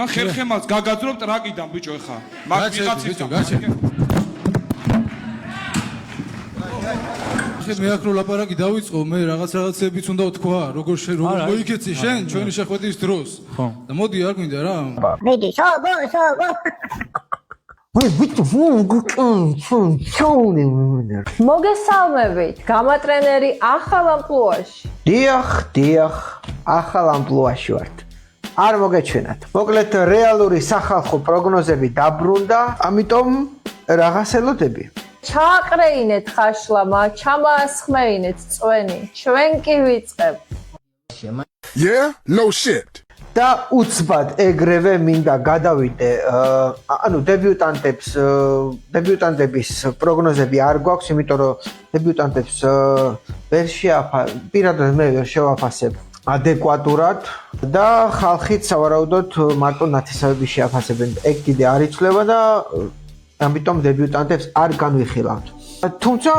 ხერხემალს გაგაძრობ ტრაკიდან ბიჭო ეხა. მაგ ვიღაცის მე აქ რო ლაპარაკი დავიწყო, მე რაღაცებიც უნდა თქვა, როგორ მოიქეცი შენ ჩვენი შეხვედრის დროს. და მოდი არ გვინდა რა. მიდი, სოგო. მოგესალმებით, გამატრენერი ახალ ამპლუაში. დიახ, ახალ ამპლუაში ვართ. არ მოგეჩვენათ. მოკლედ რეალური სახალხო პროგნოზები დაბრუნდა, ამიტომ რაღაც ელოდები. ჩააყრეინეთ ხაშლამა, ჩამაასხმეინეთ წვენი, ჩვენ კი ვიწყებ. Yeah, no shit. და უცბად ეგრევე მინდა გადავიდე, ანუ დებიუტანტების პროგნოზები არ გვაქვს, იმიტომ რომ დებიუტანტებს პირადად მე ვერ შევაფასებ ადეკვატურად და ხალხით სავარაუდოდ მარტო ნათესავების შეაფასებენ. ეგ კიდე არ იცვლება და ამიტომ დებიუტანტებს არ განვიხილავთ. თუმცა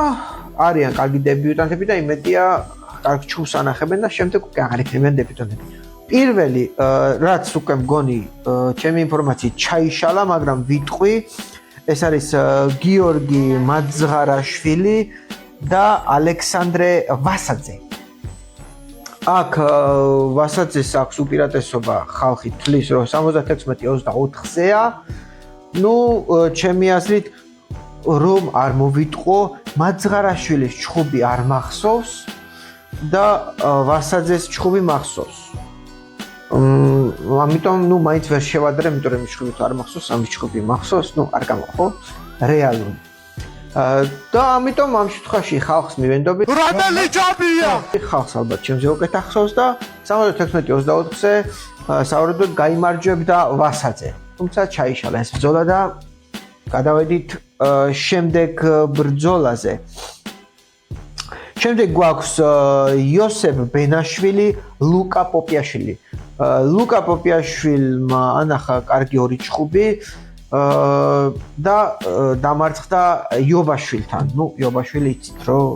არიან კარგი დებიუტანტები და იმედია კარგ ჩუს ანახებენ და შემდეგ უკვე აღარ იქნებიან დებიუტანტები. პირველი რაც უკვე მგონი ჩემი ინფორმაციით ჩაიშალა, მაგრამ ვიტყვი, ეს არის გიორგი მაძღარაშვილი და ალექსანდრე ვასაძე. აქ ვასაძეს აქვს უპირატესობა, ხალხი თვლის რომ 76-24-ზეა. ნუ ჩემი აზრით რომ არ მოვიტყო, მაძღარაშვილის ჩხუბი არ მახსოვს და ვასაძეს ჩხუბი მახსოვს. ამიტომ ნუ მაინც ვერ შევადრე, იმიტომ რომ ჩხუბი არ მახსოვს, ამის ჩხუბი მახსოვს, ნუ არ გამოხო რეალური. და ამიტომ ამ შემთხვევაში ხალხს მივენდობი. Radali jobia. ხალხს ალბათ ჩემზე უკეთ ახსოვს და 76-24-ზე სავარაუდოდ გაიმარჯვებდა ვასაძე. თუმცა ჩაიშალა ეს ბრძოლა და გადავედით შემდეგ ბრძოლაზე. შემდეგ გვაქვს იოსებ ბენაშვილი, ლუკა პოპიაშვილი. ლუკა პოპიაშვილმა ანახა კარგი ორი ჩხუბი და დამარცხდა იობაშვილთან. ნუ იობაშვილი იცით რომ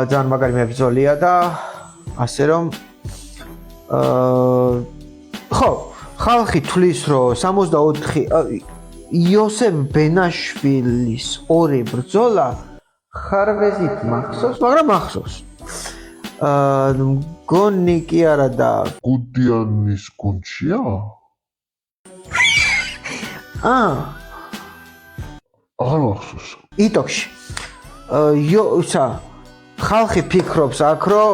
ძალიან მაგარი მებრძოლია და ასე რომ ხო, ხალხი თვლის რომ 64 იოსებ ბენაშვილის ორი ბრძოლა ხარვეზით მახსოვს, მაგრამ მახსოვს. მგონი კი არა და Gudyanis gundshia? არ მახსოვს. იტოქში. ხალხი ფიქრობს აქ რომ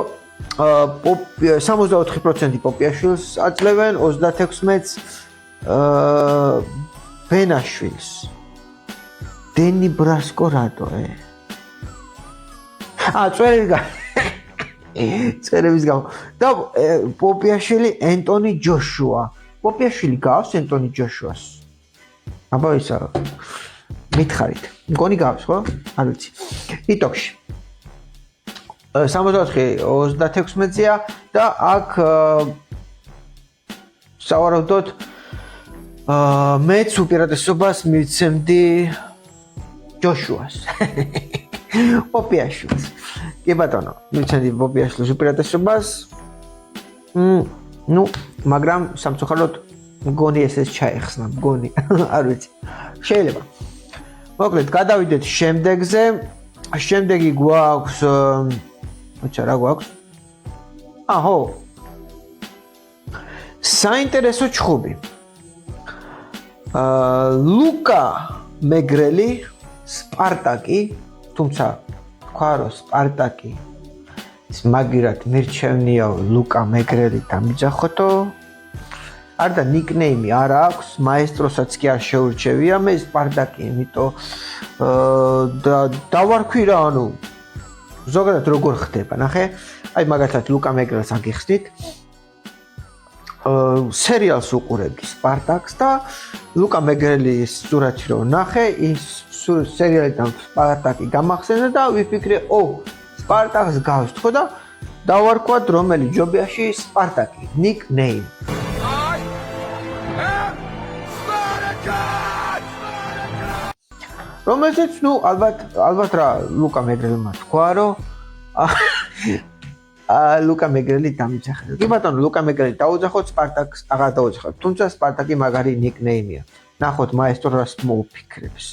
64% პოპიაშვილს აძლევენ, 36-ს ბენაშვილს. დენი ბრასკო რატო? წერების გამო. და პოპიაშვილი ენტონი ჯოშუა. პოპიაშვილი გავს ენტონი ჯოშუას. აბა ისა მითხარით. მგონი გავს ხო? არ ვიცი. იტოქში. 64-36-ზეა და აქ სავარაუდოდ მეც უპირატესობას მივცემდი ჯოშუას. პოპიაშვილს. კი ბატონო, მივცემდი პოპიაშვილის უპირატესობას. ნუ, მაგრამ სამწუხაროდ მგონი ეს ჩაეხსნა, მგონი, არ ვიცი. შეიძლება. მოკლედ, გადავიდეთ შემდეგზე. შემდეგი გვაქვს რა გვაქვს? აჰო. საინტერესო ჩხუბი. ლუკა მეგრელი, სპარტაკი, თუმცა თქვა რომ სპარტაკი ის მაგირად მირჩევნია ლუკა მეგრელი დამიძახოთო. არ და ნიკნეიმი არ აქვს, მაესტროსაც კი არ შეურჩევია, მე სპარტაკი, იმიტომ დავარქვი რა, ანუ ზოგადად როგორ ხდება, ნახე? აი მაგალითად ლუკა მეგრელს აგიხსნით. სერიალს უყურებდი სპარტაკს და ლუკა მეგრელის სურათი რო ნახე, ის სერიალიდან სპარტაკი გამახსენდა და ვიფიქრე, სპარტაკს გავს თქო და დავარქვათ რომელი ჯობიაში სპარტაკი, ნიკნეიმ. რომელზეც ნუ ალბათ რა ლუკა მეგრელმა თქვა რომ ლუკა მეგრელი დამიძახეთ. კი ბატონო, ლუკა მეგრელი დაუძახოთ, სპარტაკს აღარ დაუძახოთ. თუმცა სპარტაკი მაგარი ნიკნეიმია. ნახოთ მაესტრო რას მოუფიქრებს.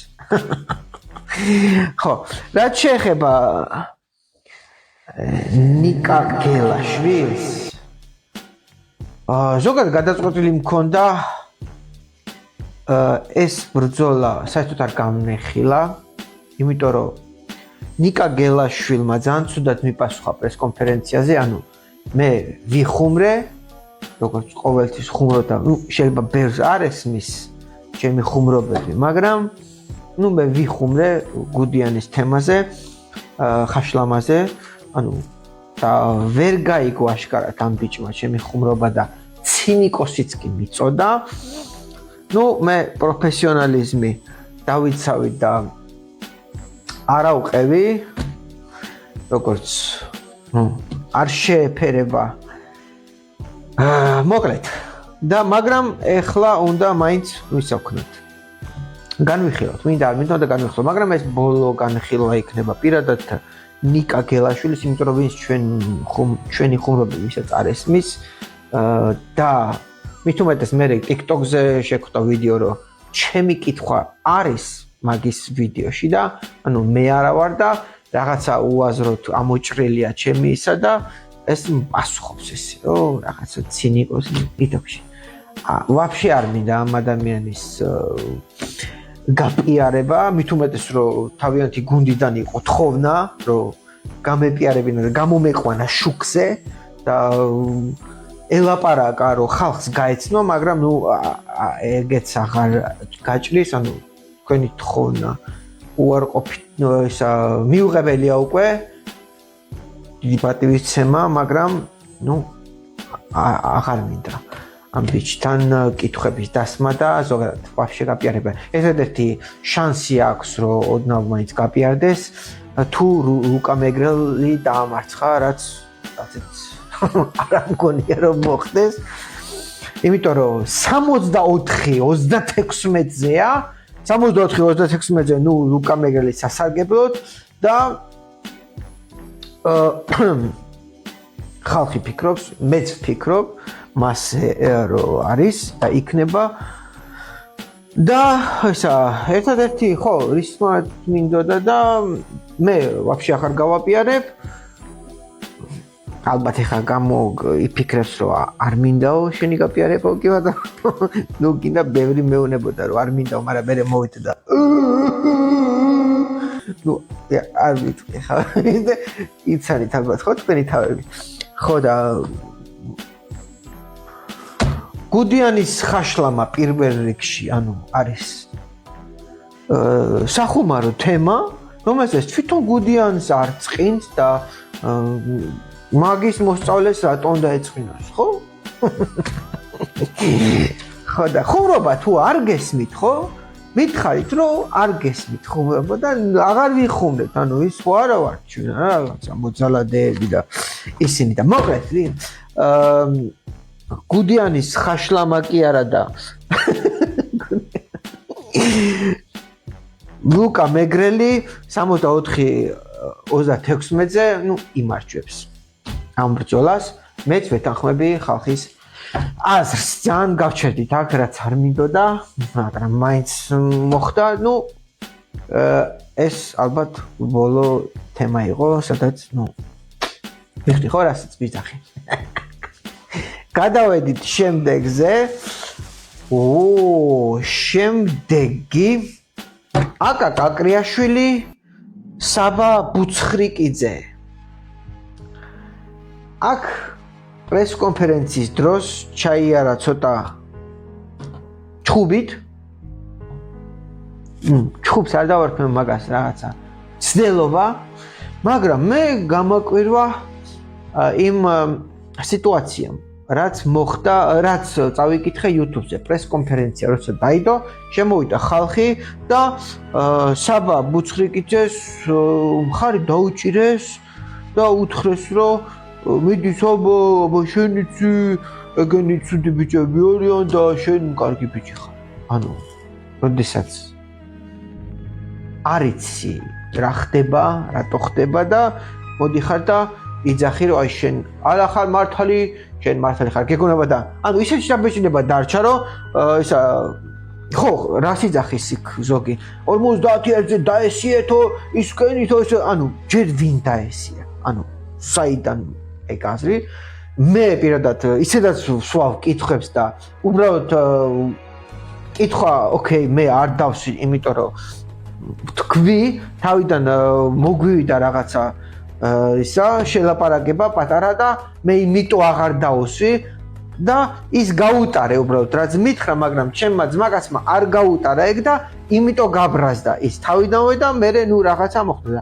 ხო, რაც შეეხება ნიკა გელაშვილს ზოგადად გადაწყვეტილი მქონდა ეს ბრძოლა საერთოდ არ გამნეხილა, იმიტომ რომ ნიკა გელაშვილმა ძალიან ცუდად მიპასუხა პრესკონფერენციაზე, ანუ მე ვიხუმრე, როგორც ყოველთვის ხუმრობდა, შეიძლება ბევრს არ ესმის ჩემი ხუმრობები, მაგრამ მე ვიხუმრე გუდიანის თემაზე, ხაშლამაზე, ანუ და ვერ გაიგო აშკარად ამ ბიჭმა ჩემი ხუმრობა და ცინიკოსიც კი მიწოდა. მე პროფესიონალიზმი დავიცავი და არა უყევი, როგორც არ შეეფერება. მოკლედ და მაგრამ ეხლა უნდა მაინც ვისაუბროთ. განვიხილოთ, მინდა არ მინდა და განვიხილოთ, მაგრამ ეს ბოლო განხილვა იქნება პირადად ნიკა გელაშვილის, იმიტომ რომ ვინც ჩვენი ხუმრობები ვისაც არ ესმის და მით უმეტეს მე TikTok-ზე შეხვდა ვიდეო, რომ ჩემი კითხვა არის მაგის ვიდეოში და ანუ მე არა ვარ და რაღაცა უაზროდ ამოჭრილია ჩემი ისა და ეს პასუხობს ესე, რომ რაღაცა ცინიკოსი TikTok-ში. ვაფშე არ მინდა ამ ადამიანის გაპიარება, მით უმეტეს რომ თავიანთი გუნდიდან იყო თხოვნა, რომ გამეპიარებინა და გამომეყვანა შუქზე და ელაპარაკა რომ ხალხს გაეცნო, მაგრამ ეგეც აღარ გაჭრის, ანუ თქვენი თხოვნა უარყოფით მიუღებელია უკვე დიდი პატივისცემა, მაგრამ აღარ მინდა ამ ბიჭთან კითხვების დასმა და ზოგადად ვაფშე გაპიარება. ესადერთი შანსი აქვს, რომ ოდნავ მაინც გაპიარდეს, თუ ლუკა მეგრელი დაამარცხა, რაც არ მგონია რომ მოხდეს. იმიტომ რომ 64-36-ზეა, 64-36-ზე ლუკა მეგრელი სასარგებლოდ და ხალხი ფიქრობს, მეც ვფიქრობ, მას რო არის და იქნება და ესა ერთადერთი ხო რისმა მინდოდა და მე ვაფშე ახარ გავაპიარებ. ალბათ ეხა იფიქრებს რომ არ მინდაო შენი გაპიარებო კი ბატონო. კიდე ბევრი მეუნებოდა რომ არ მინდაო, მაგრამ მე მოვიდა და არ ვიცი ხა იცანით ალბათ ხო თქვენი თავები. ხო და გუდიანის ხაშლამა პირველ რიგში, ანუ არის სახუმარო თემა, რომელსაც თვითონ გუდიანს არ წყინს და მაგის მოსწავლეს რატომ დაეწყინოს, ხო? ხო და ხუმრობა თუ არ გესმით, ხო? მითხარით რომ არ გესმით ხუმრობა და აღარ ვიხუმრეთ, ანუ ის ხო არა ვარ ჩვენ, რაღაცა მოძალადეები და ისინი და მოკლედ გუდიანის ხაშლამა კი არა და ლუკა მეგრელი 64-36-ზე იმარჯვებს ამ ბრძოლას. მეც ვეთანხმები ხალხის აზრს, ძალიან გავჩერდით აქ, რაც არ მინდოდა, მაგრამ მაინც მოხდა. ეს ალბათ ბოლო თემა იყო, სადაც ვიხდი ხო რასაც ვიძახი. გადავედით შემდეგზე. შემდეგი აკა კაკრიაშვილი, საბა ბუცხრიკიძე. აქ პრესკონფერენციის დროს ჩაიარა ცოტა ჩხუბით. ჩხუბს არ დავარქმევ მაგას რაღაცა ცდელობა, მაგრამ მე გამაკვირვა იმ სიტუაციამ, რაც მოხდა, რაც წავიკითხე YouTube-ზე, პრესკონფერენცია როცა დაიდო, შემოვიდა ხალხი და საბა ბუცხრიკიძეს მხარი დაუჭირეს და უთხრეს, რომ მიდი საბა, შენიცი ეგენი ცუდი ბიჭები არიან და შენ კარგი ბიჭი ხარ. ანუ, როდესაც არ იცი რა ხდება, რატო ხდება და მოდიხარ და იძახი რომ აი შენ არა ხარ მართალი, შენ მართალი ხარ, გეგონება და ანუ ისეთი შაბეჭდილება დარჩა რომ ისა ხო, რას იძახის იქ ზოგი 51-ზე დაესიეთო, ისკენითო ეს ანუ ჯერ ვინ დაესია? ანუ საიდან ეგ აზრი? მე პირადად ისედაც სვავ კითხვებს და უბრალოდ კითხვა, ოკეი, მე არ დავსვი, იმიტომ რომ თქვი, თავიდან მოგვივიდა რაღაცა ისა შელაპარაკება პატარა და მე იმიტომ აღარ დავსვი და ის გაუტარე უბრალოდ რაც მითხრა, მაგრამ ჩემმა ძმაკაცმა არ გაუტარა ეგ და იმიტომ გაბრაზდა ის თავიდანვე და მე ნუ რაღაცა მოხდა.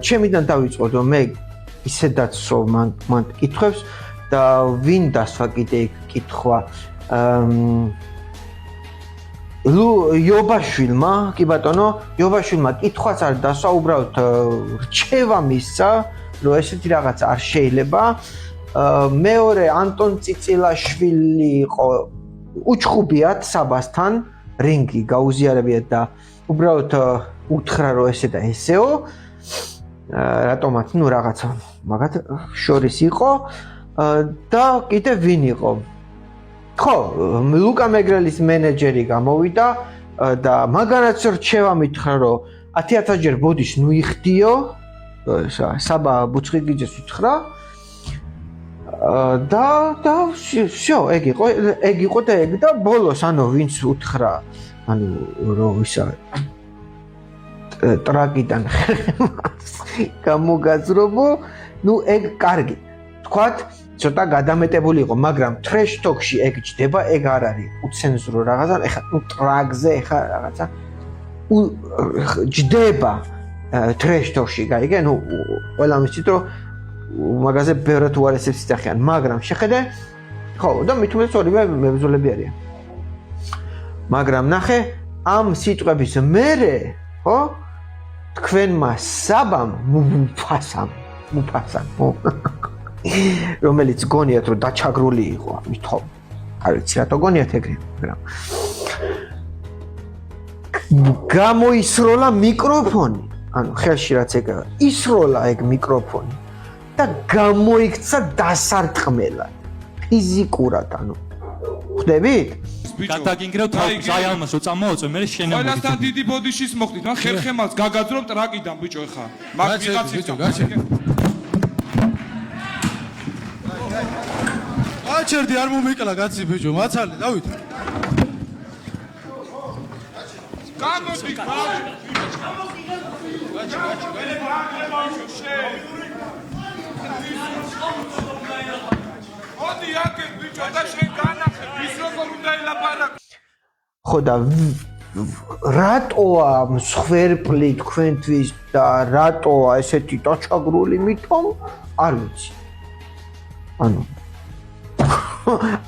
ჩემიდან დავიწყო რომ მე ისედაც მან კითხვებს და ვინ დასვა კიდე ეგ კითხვა იობაშვილმა, კი ბატონო, იობაშვილმა კითხვას არ დასვა, უბრალოდ რჩევა მისცა, რომ ესეთი რაღაც არ შეიძლება. მეორე ანტონ წიწილაშვილი იყო უჩხუბიათ საბასთან, რინგი გაუზიარებიათ და უბრალოდ უთხრა რომ ესე და ესეო. რატომაც ნუ რაღაცა მაგათ შორის იყო და კიდე ვინ იყო? ხო, ლუკა მეგრელის მენეჯერი გამოვიდა და მაგარაც რჩევა მითხრა რომ 10000 ჯერ ბოდიშ ნუ იხდიო, საბა ბუჩხიგიძეს უთხრა და всё, ეგ იყო და ეგ და ბოლოს ანუ ვინც უთხრა, ანუ რომ ისა ტრაკიდან გამოგაძრობო, ნუ ეგ კარგი. თქვათ ცოტა გადამეტებული იყო, მაგრამ trash talk-ში ეგ ჯდება, ეგ არ არის უცენზურო რაღაცა, ეხა ნუ ტრაკზე ეხა რაღაცა ჯდება trash talk-ში, გაიგე? ნუ ყველა მისით რომ მაგაზე ბევრად უარესებს იძახიან, მაგრამ შეხედე, ხო, და მithumetes ორივე მებრძოლები არიან. მაგრამ ნახე, ამ სიტყვების მერე, ხო? თქვენმა საბამ მუფასამ რომელიც გონიათ რომ დაჩაგრული იყო მithო არ ვიცი რატო გონიათ ეგრე მაგრამ გამოისროლა მიკროფონი ანუ ხელში რაც ეკავა ისროლა ეგ მიკროფონი და გამოიქცა დასარტყმელად ფიზიკურად ანუ ხვდებით გადაგინგრევ ზაიალმას რო წამოაწვე მე შენემ ყველასთან დიდი ბოდიშის მოხდით მან ხერხემალს გაგაძრობ ტრაკიდან ბიჭო ეხა მაგ ვიღაცით აჩერდი არ მომეკლა კაცი ბიჭო მაცალე დავით გამოდი მოდი აქ ბიჭო და შენ განახე ის როგორ უნდა ელაპარაკო ხო და რატოა მსხვერპლი თქვენთვის და რატოა ესეთი დაჩაგრული მithom არ ვიცი ანუ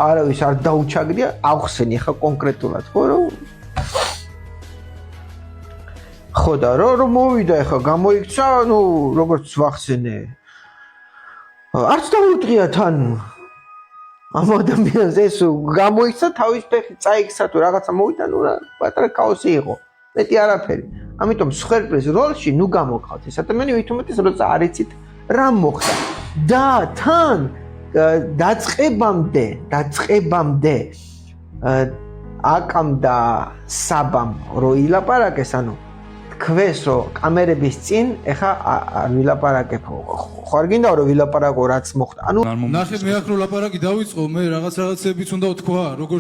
არავის არ დაუჩაგრია ახსენი ხა კონკრეტულად ხო რომ ხო და რომ მოვიდა ხა გამოიქცა ნუ როგორც ვახსენე არც დაუტრია თან ამ ადამიანს ეს გამოიქცა თავის ფეხი წაიქცა თუ რაღაცა მოვიდა ნუ პატარა ქაოსი იყო მეტი არაფერი ამიტომ მსხვერპლის როლში ნუ გამოგყავთ ეს ადამიანი ვითომეტეს როცა არ იცით რა მოხდა და თან დაწყებამდე აკამ და საბამ რო ილაპარაკეს ანუ თქვენს რო კამერების წინ ეხა არ ვილაპარაკებ ხო არ გინდა რომ ვილაპარაკო რაც მოხდა ანუ ნახე მე აქ რო ლაპარაკი დავიწყო მე რაღაცებიც უნდა ვთქვა როგორ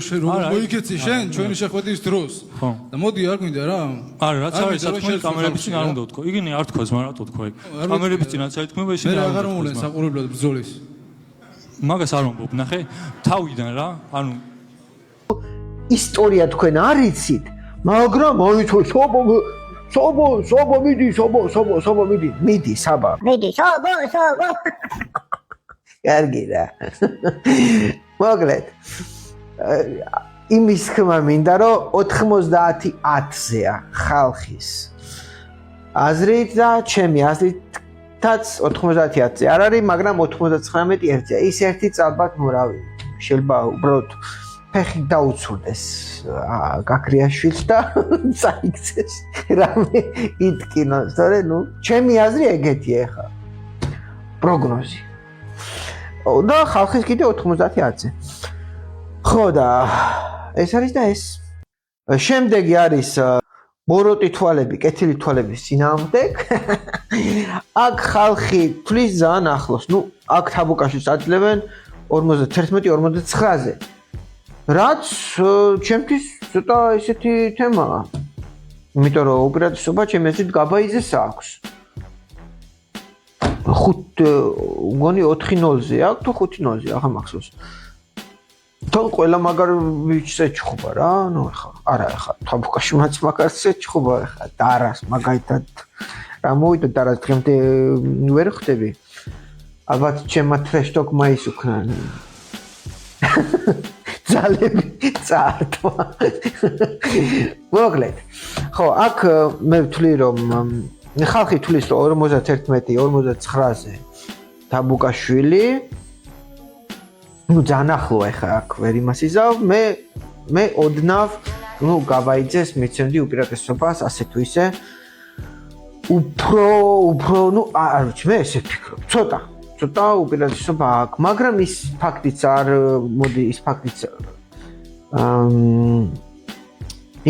მოიქეცი შენ ჩვენი შეხვედრის დროს და მოდი არ გვინდა რა არა რაც არის საქმე კამერების წინ არ უნდა ვთქვა იგინე არ თქოს მაგრამ რატო თქვა ეგ კამერების წინაც არ თქმება ისინი მე აღარ მოვლენ საყურებლად ბრძოლის მაგას არ მომბობ ნახე თავიდან რა ანუ ისტორია თქვენ არ იცით მაგრამ აიცო სობო მიდი საბა მიდი სობო კარგი რა მოგლეთ იმის ხმა მინდა რომ 90-10-ზეა ხალხის აზრით და ჩემი აზრითაც 90-10-ზე არ არის მაგრამ 99-1-ზეა ის ერთი ალბათ მორავი შეიძლება უბრალოდ ფეხი დაუცურდეს გაქრიაშვილს და წაიქცეს რამე იტკინოს თორე ნუ ჩემი აზრი ეგეთია ხა პროგნოზი. და ხალხის კიდე 90-ზე. ხო და ეს არის და ეს. შემდეგი არის ბოროტი თვალები, კეთილი თვალების წინააღმდეგ. აქ ხალხი თვლის ძალიან ახლოს. ნუ აქ თაბუკაშიც აძლევენ 51-59-ზე. რაც ჩემთვის ცოტა ესეთი თემაა. იმიტომ რომ უპირატესობა ჩემი აზრით გაბაიძეს აქვს. 4 0-ზე აქვს თუ 5-0-ზე, აღარ მახსოვს. თან ყველა მაგარ ვიჩს ეჩხუბა რა, ნუ არა თაბუკაში მაც მაგარს ეჩხუბა ხა დარას მაგალითად რა მოვიდა დარას დღემდე ვერ ხვდები. ალბათ ჩემმა ტრეშტოკმა ის უკნან. ძალები წაართვა. მოკლედ. ხო, აქ მე ვთვლი რომ ხალხი თვლის 51-59-ზე თაბუკაშვილი. ნუ ძალიან ახლოა ხა აქ ვერ იმას იზავ. მე ოდნავ ნუ გაბაიძეს მიცემდი უპირატესობას ასე თუ ისე. უფრო ნუ არ ვიცი მე ესე ვფიქრობ. ცოტა უპირატესობა აქვს, მაგრამ ის ფაქტიც არ მოდი ის ფაქტიც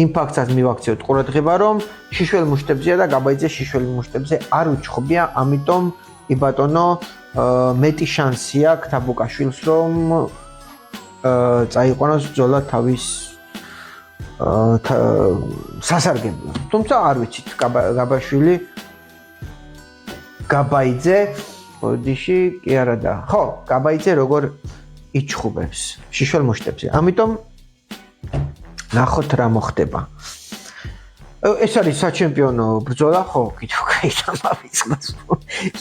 იმ ფაქტსაც მივაქციოთ ყურადღება რომ შიშველ მუშტებზეა და გაბაიძეს შიშველ მუშტებზე არ უჩხუბია, ამიტომ იბატონო მეტი შანსი აქვს თაბუკაშვილს რომ წაიყვანოს ბრძოლა თავის სასარგებლოდ. თუმცა არ ვიცით გაბაიძე ოდიში კი არა და ხო გაბაიძე როგორ იჩხუბებს შიშველ მუშტებზე. ამიტომ ნახოთ რა მოხდება. ეს არის საჩემპიონო ბრძოლა, ხო, კიდევ კაიდან მოვიწყდეს.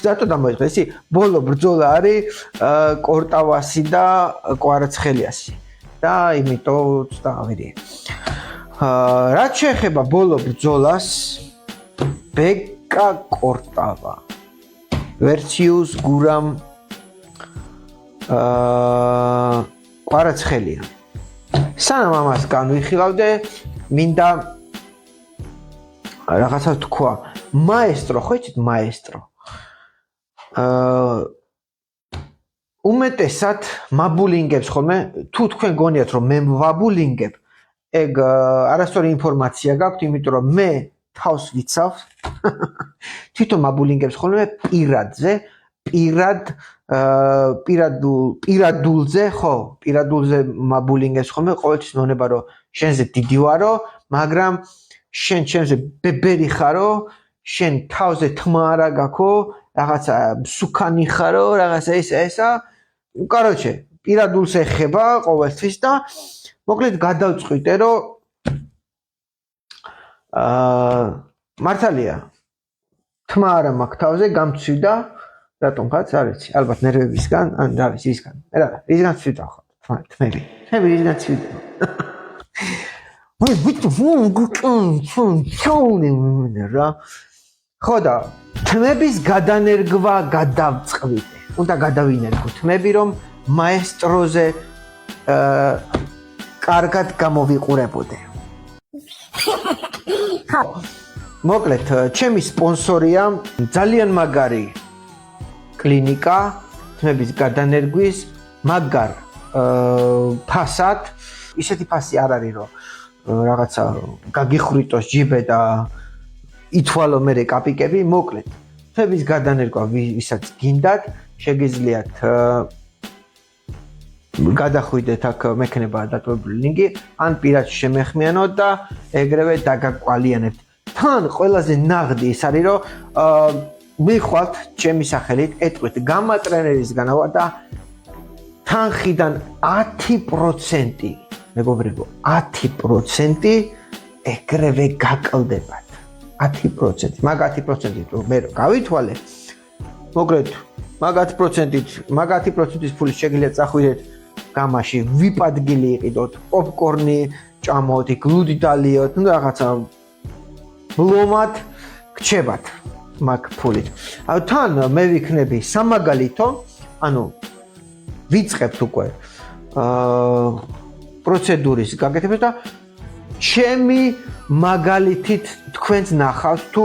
ზატო დამოიღე, ისი ბოლო ბრძოლა არის კორტავასი და კვარაცხელიასი. და იმიტომ დავირი. რაც შეეხება ბოლო ბრძოლას, ბეკა კორტავა ვერციუს გურამ კვარაცხელია. სანამ ამას განვიხილავდე, მინდა რაღაცა თქვა. მაესტრო, ხო იცით მაესტრო. უმეტესად მაბულინგებს ხოლმე, თუ თქვენ გონიათ რომ მე ვაბულინგებ, ეგ არასწორი ინფორმაცია გაქვთ, იმიტომ რომ მე თავს ვიცავ. თვითონ მაბულინგებს ხოლმე პირადზე, პირადულზე, ხო, პირადულზე მაბულინგებს ხოლმე, ყოველთვის მეუბნება რომ შენზე დიდი ვარო, მაგრამ შენ ჩემზე ბებერი ხარო, შენ თავზე თმა არა გაქო, რაღაცა მსუქანი ხარო, რაღაცა ესა. короче, პირადულს ეხება ყოველთვის და მოკლედ გადავწყვიტე რომ მართალია თმა არა მაქვს თავზე გამცვიდა რატომღაც არ ვიცი ალბათ ნერვებისგან ან რა ვიცი ისგან რა ისგან ცვიდა ხო თმები ისგან ცვიდა რა ხო და თმების გადანერგვა გადავწყვიტე უნდა გადავინერგო თმები რომ მაესტროზე კარგად გამოვიყურებოდე მოკლედ ჩემი სპონსორია ძალიან მაგარი კლინიკა თმების გადანერგვის მაგარ ფასად ისეთი ფასი არ არის რომ რაღაცა გაგიხრიტოს ჯიბე და ითვალო მე კაპიკები მოკლედ თმების გადანერგვა ვისაც გინდათ შეგიძლიათ გადახვიდეთ აქ მექნება დატოვებული ლინკი ან პირადში შემეხმიანოთ და ეგრევე დაგაკვალიანებთ თან ყველაზე ნაღდი ის არის რომ მიხვალთ ჩემი სახელით ეტყვით გამა ტრენერისგან ვარ და თანხიდან 10% მეგობრებო 10% ეგრევე გაკლდებათ 10% მაგ 10%-ით მე რო გავითვალე მოკლედ მაგ 10%-ის ფული შეგიძლიათ წახვიდეთ გამაში ვიპადგილი იყიდოთ პოპკორნი ჭამოთ გლუდი დალიოთ ნუ რაღაცა ბლომად გჩებათ მაგ ფულით ანუ თან მე ვიქნები სამაგალითო ანუ ვიწყებთ უკვე პროცედურის გაკეთებას და ჩემი მაგალითით თქვენს ნახავთ თუ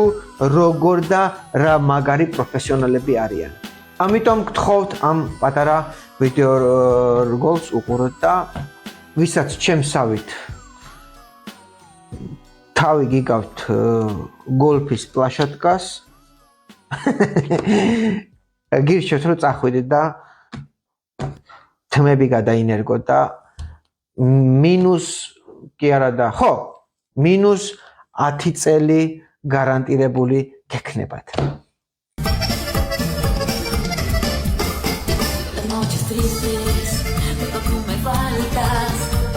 როგორ და რა მაგარი პროფესიონალები არიან ამიტომ გთხოვთ ამ პატარა ვიდეო რგოლს უყუროთ და ვისაც ჩემსავით თავი გიგავთ გოლფის პლაშატკას გირჩევთ რომ წახვიდეთ და თმები გადაინერგოთ და მინუს კი არა და ხო მინუს 10 წელი გარანტირებული გექნებათ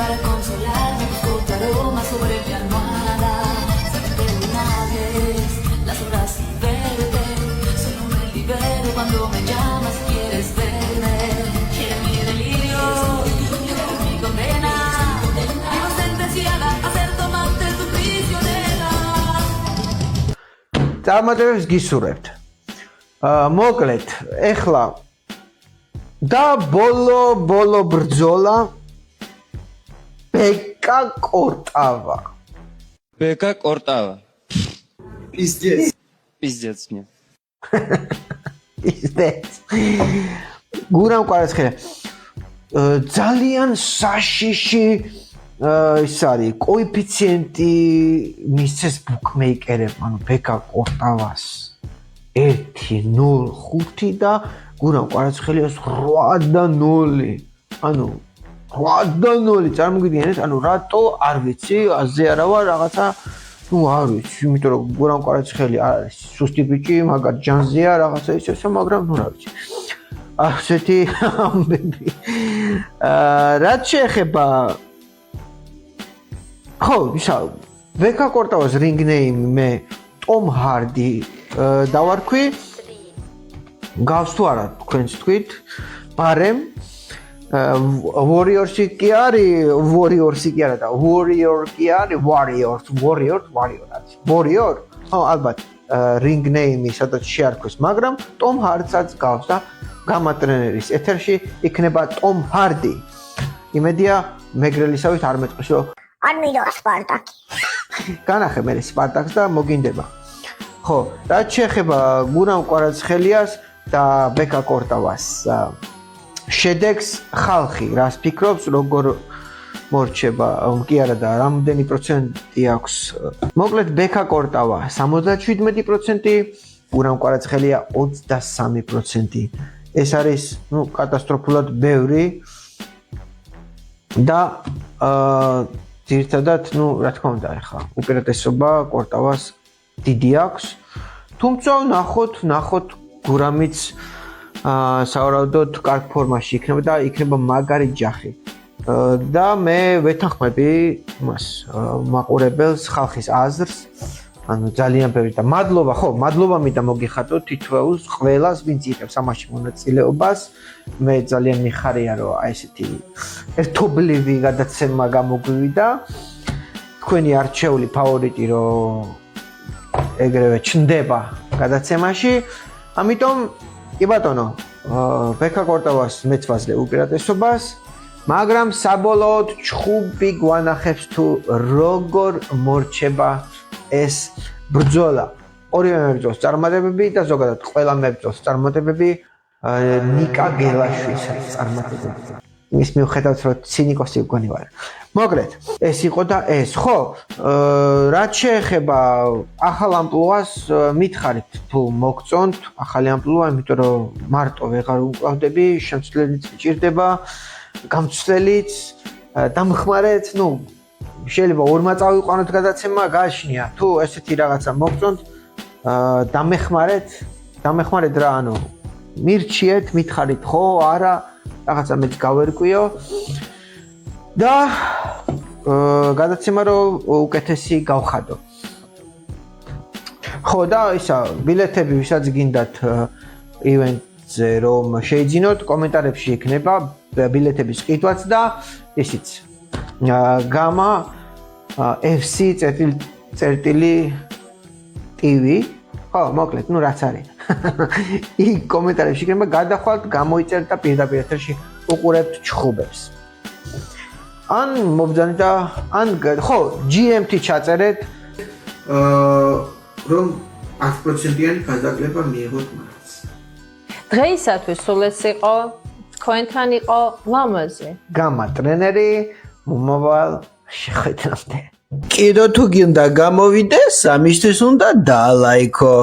Para consolarme busco tu aroma sobre mi almohada. Saberte una vez, las horas sin verte, solo me libero cuando me llamas y quieres verme. Quiere mi delirio, mi condena, vivo sentenciada a ser tu amante, tu prisionera. წარმატებებს გისურვებთ. მოკლედ, ეხლა და ბოლო ბრძოლა Бека Кортава. Бека Кортава. Пиздец. Пиздец мне. Пиздец. Гурам Კვარაცხელია. ძალიან საშიში ის არის კოეფიციენტი მისცეს ბუკმეიკერებმა, ანუ ბეკა კორტავას 1.05 და გურამ კვარაცხელიას 8.0. ანუ 8.0 წარმოგიდგენთ, ანუ რატო არ ვიცი, აზე არა ვარ რაღაცა, ნუ არ ვიცი, იმიტომ რომ გურამ კვარაცხელი არის სუსტი ბიჭი, მაგარ ჯანზეა რაღაცა ისე, მაგრამ ნუ რა ვიცი. ასეთი ამბები. რაც შეეხება ხო, ისა ბეკა კორტავას რინგ ნეიმი მე ტომ ჰარდი დავარქვი. გავს თუ არა თქვენც თქვით, ბარემ Warriors-ი კი არის, Warriors-ი კი არა და Warrior კი არის, Warrior. ხო, ალბათ ring name-ი სადაც შეარქვეს, მაგრამ Tom Hardy-საც გავს და გამატრენერის ეთერში იქნება Tom Hardy. იმედია მეგრელისავით არ მეტყვის, რომ არ მინდა სპარტაკი. განახე მე სპარტაკს და მოგინდება. ხო, რაც შეეხება გურამ კვარაცხელიას და ბეკა კორტავას შედეგს ხალხი რას ფიქრობს, როგორ მორჩება, კი არა და რამდენი პროცენტი აქვს. მოკლედ ბეკა კორტავა 77%, გურამ კვარაცხელია 23%. ეს არის, კატასტროფულად ბევრი და ძირითადად, რა თქმა უნდა, ახლა უპირატესობა კორტავას დიდი აქვს. თუმცა ნახოთ გურამიც სავარაუდოდ კარგ ფორმაში იქნება და იქნება მაგარი ჯახი. და მე ვეთანხმები იმას მაყურებელს, ხალხის აზრს. ანუ ძალიან ბევრი და მადლობა მინდა მოგიხატოთ თითოეულს, ყველას, ვინც იღებს ამაში მონაწილეობას. მე ძალიან მიხარია, რომ აი ესეთი ერთობლივი გადაცემა გამოგვივიდა. თქვენი არჩეული ფავორიტი რომ ეგრევე ჩნდება გადაცემაში. ამიტომ კი ბატონო, ბეკა კორტავას მეც ვაძლევ უპირატესობას, მაგრამ საბოლოოდ ჩხუბი გვანახებს თუ როგორ მორჩება ეს ბრძოლა. ორივე მებრძოლს წარმატებები და ზოგადად ყველა მებრძოლს წარმატებები ნიკა გელაშვილს წარმატებები. ის მიუხედავად რომ ცინიკოსი მგონი ვარ. მოკლედ, ეს იყო და ეს, ხო, რაც შეეხება ახალ ამპლუას, მითხარით თუ მოგწონთ ახალი ამპლუა, იმიტომ რომ მარტო ვეღარ უყავდები, შემცვლელიც მჭირდება, გამცვლელიც, დამხმარეთ, შეიძლება ორმა წავიყვანოთ გადაცემა, გააჩნია, თუ ესეთი რაღაცა მოგწონთ, დამეხმარეთ რა, მირჩიეთ, მითხარით, ხო, არა, რაღაცა მეც გავერკვიო და გადაცემა რომ უკეთესი გავხადო. ხო და ისა ბილეთები ვისაც გინდათ ივენტზე რომ შეიძინოთ, კომენტარებში იქნება ბილეთების ყიდვაც და ისიც გამა FC_TV ხო, მოკლედ, რაც არის. იქ კომენტარებში იქნება გადახვალთ, გამოიწერთ და პირდაპირ ეთერში უყურებთ ჩხუბებს. ან მობძანეთ და ან ხო, GMT ჩაწერეთ, რომ 10%-იანი გადაკლება მიიღოთ მას. დღეისათვის სულ ეს იყო, თქვენთან იყო ლამაზი. გამა ტრენერი, მომავალ შეხვედრამდე. კიდო თუ გინდა გამოვიდეს, ამისთვის უნდა დალაიქო.